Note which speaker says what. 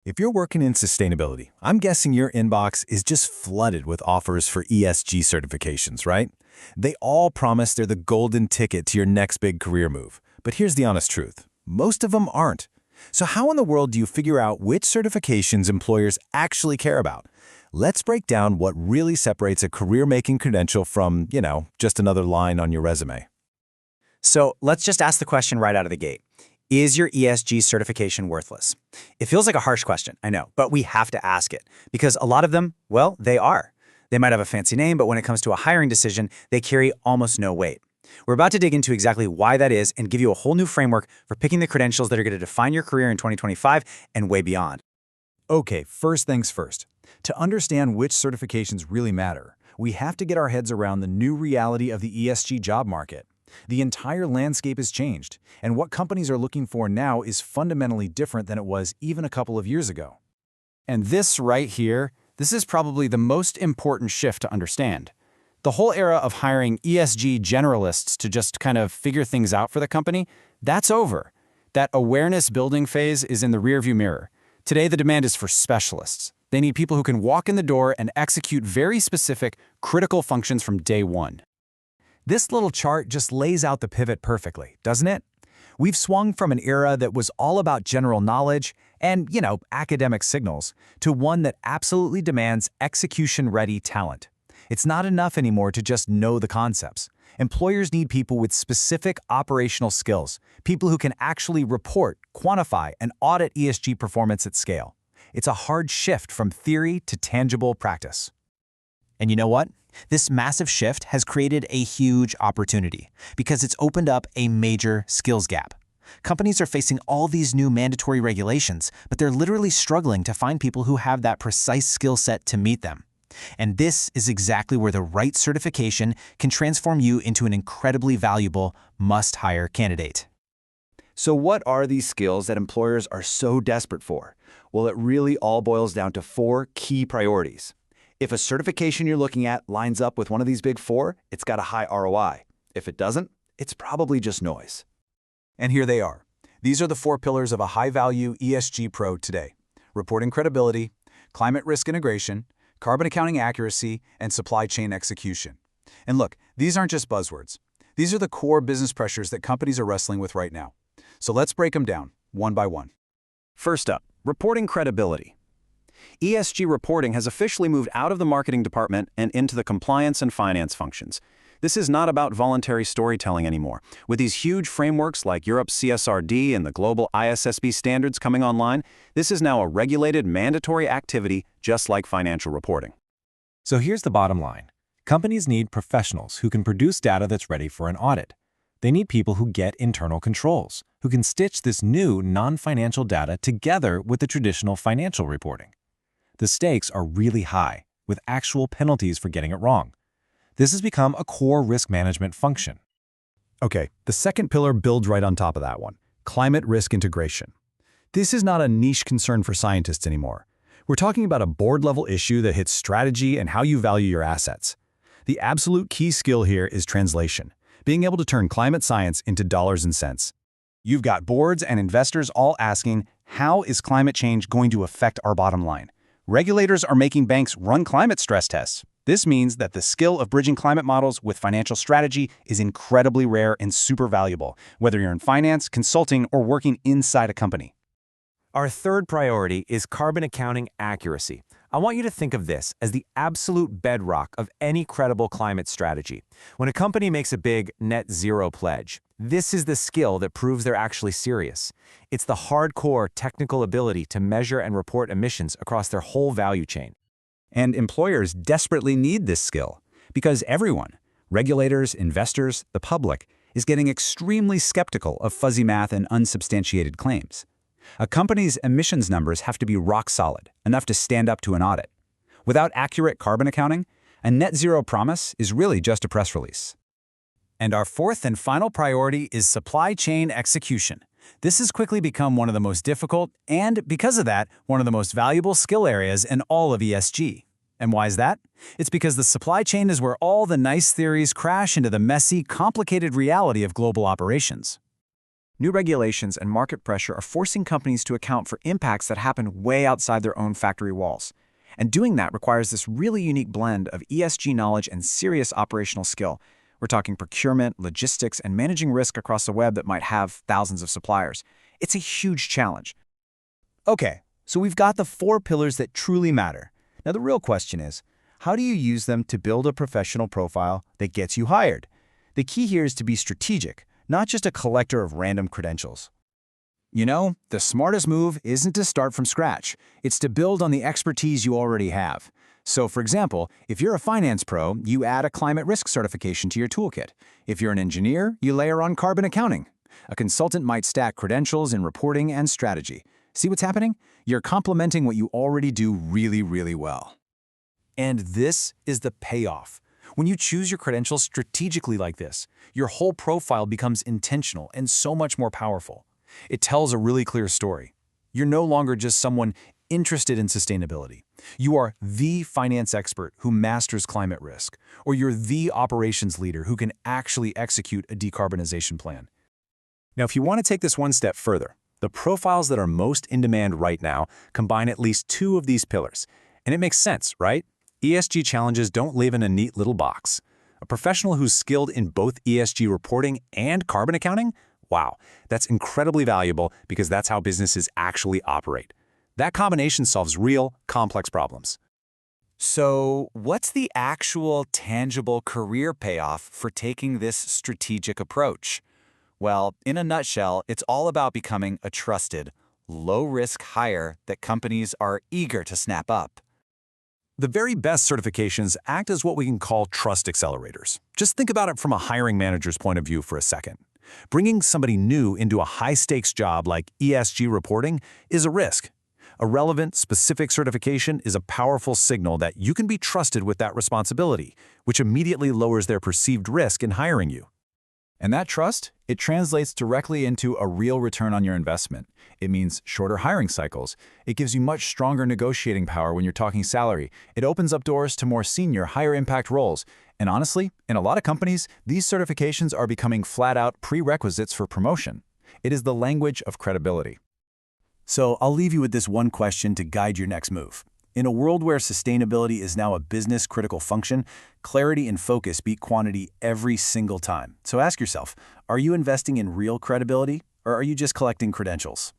Speaker 1: If you're working in sustainability, I'm guessing your inbox is just flooded with offers for ESG certifications, right? They all promise they're the golden ticket to your next big career move. But here's the honest truth. Most of them aren't. So how in the world do you figure out which certifications employers actually care about? Let's break down what really separates a career-making credential from, just another line on your resume.
Speaker 2: So let's just ask the question right out of the gate. Is your ESG certification worthless? It feels like a harsh question, I know, but we have to ask it because a lot of them, well, they are. They might have a fancy name, but when it comes to a hiring decision, they carry almost no weight. We're about to dig into exactly why that is and give you a whole new framework for picking the credentials that are going to define your career in 2025 and way beyond.
Speaker 3: Okay, first things first. To understand which certifications really matter, we have to get our heads around the new reality of the ESG job market. The entire landscape has changed, and what companies are looking for now is fundamentally different than it was even a couple of years ago. And this right here, this is probably the most important shift to understand. The whole era of hiring ESG generalists to just kind of figure things out for the company, that's over. That awareness building phase is in the rearview mirror. Today, the demand is for specialists. They need people who can walk in the door and execute very specific, critical functions from day one. This little chart just lays out the pivot perfectly, doesn't it? We've swung from an era that was all about general knowledge and, academic signals to one that absolutely demands execution-ready talent. It's not enough anymore to just know the concepts. Employers need people with specific operational skills, people who can actually report, quantify, and audit ESG performance at scale. It's a hard shift from theory to tangible practice.
Speaker 4: And you know what? This massive shift has created a huge opportunity because it's opened up a major skills gap. Companies are facing all these new mandatory regulations, but they're literally struggling to find people who have that precise skill set to meet them. And this is exactly where the right certification can transform you into an incredibly valuable must-hire candidate.
Speaker 3: So what are these skills that employers are so desperate for? Well, it really all boils down to 4 key priorities. If a certification you're looking at lines up with one of these big 4, it's got a high ROI. If it doesn't, it's probably just noise. And here they are. These are the 4 pillars of a high-value ESG pro today: reporting credibility, climate risk integration, carbon accounting accuracy, and supply chain execution. And look, these aren't just buzzwords. These are the core business pressures that companies are wrestling with right now. So let's break them down, one by one.
Speaker 5: First up, reporting credibility. ESG reporting has officially moved out of the marketing department and into the compliance and finance functions. This is not about voluntary storytelling anymore. With these huge frameworks like Europe's CSRD and the global ISSB standards coming online, this is now a regulated, mandatory activity just like financial reporting.
Speaker 6: So here's the bottom line. Companies need professionals who can produce data that's ready for an audit. They need people who get internal controls, who can stitch this new non-financial data together with the traditional financial reporting. The stakes are really high, with actual penalties for getting it wrong. This has become a core risk management function.
Speaker 3: Okay, the second pillar builds right on top of that one: climate risk integration. This is not a niche concern for scientists anymore. We're talking about a board-level issue that hits strategy and how you value your assets. The absolute key skill here is translation, being able to turn climate science into dollars and cents. You've got boards and investors all asking, how is climate change going to affect our bottom line? Regulators are making banks run climate stress tests. This means that the skill of bridging climate models with financial strategy is incredibly rare and super valuable, whether you're in finance, consulting, or working inside a company.
Speaker 2: Our third priority is carbon accounting accuracy. I want you to think of this as the absolute bedrock of any credible climate strategy. When a company makes a big net zero pledge, this is the skill that proves they're actually serious. It's the hardcore technical ability to measure and report emissions across their whole value chain.
Speaker 3: And employers desperately need this skill because everyone, regulators, investors, the public, is getting extremely skeptical of fuzzy math and unsubstantiated claims. A company's emissions numbers have to be rock solid, enough to stand up to an audit. Without accurate carbon accounting, a net zero promise is really just a press release. And our fourth and final priority is supply chain execution. This has quickly become one of the most difficult and, because of that, one of the most valuable skill areas in all of ESG. And why is that? It's because the supply chain is where all the nice theories crash into the messy, complicated reality of global operations.
Speaker 2: New regulations and market pressure are forcing companies to account for impacts that happen way outside their own factory walls. And doing that requires this really unique blend of ESG knowledge and serious operational skill. We're talking procurement, logistics, and managing risk across a web that might have thousands of suppliers. It's a huge challenge.
Speaker 3: Okay, so we've got the 4 pillars that truly matter. Now the real question is, how do you use them to build a professional profile that gets you hired? The key here is to be strategic, not just a collector of random credentials. You know, the smartest move isn't to start from scratch. It's to build on the expertise you already have. So, for example, if you're a finance pro, you add a climate risk certification to your toolkit. If you're an engineer, you layer on carbon accounting. A consultant might stack credentials in reporting and strategy. See what's happening? You're complementing what you already do really, really well. And this is the payoff. When you choose your credentials strategically like this, your whole profile becomes intentional and so much more powerful. It tells a really clear story. You're no longer just someone interested in sustainability. You are the finance expert who masters climate risk, or you're the operations leader who can actually execute a decarbonization plan. Now, if you want to take this one step further, the profiles that are most in demand right now combine at least 2 of these pillars. And it makes sense, right? ESG challenges don't live in a neat little box. A professional who's skilled in both ESG reporting and carbon accounting? Wow, that's incredibly valuable because that's how businesses actually operate. That combination solves real, complex problems. So, what's the actual tangible career payoff for taking this strategic approach? Well, in a nutshell, it's all about becoming a trusted, low-risk hire that companies are eager to snap up.
Speaker 1: The very best certifications act as what we can call trust accelerators. Just think about it from a hiring manager's point of view for a second. Bringing somebody new into a high-stakes job like ESG reporting is a risk. A relevant, specific certification is a powerful signal that you can be trusted with that responsibility, which immediately lowers their perceived risk in hiring you.
Speaker 3: And that trust, it translates directly into a real return on your investment. It means shorter hiring cycles. It gives you much stronger negotiating power when you're talking salary. It opens up doors to more senior, higher impact roles. And honestly, in a lot of companies, these certifications are becoming flat-out prerequisites for promotion. It is the language of credibility.
Speaker 1: So I'll leave you with this one question to guide your next move. In a world where sustainability is now a business-critical function, clarity and focus beat quantity every single time. So ask yourself, are you investing in real credibility, or are you just collecting credentials?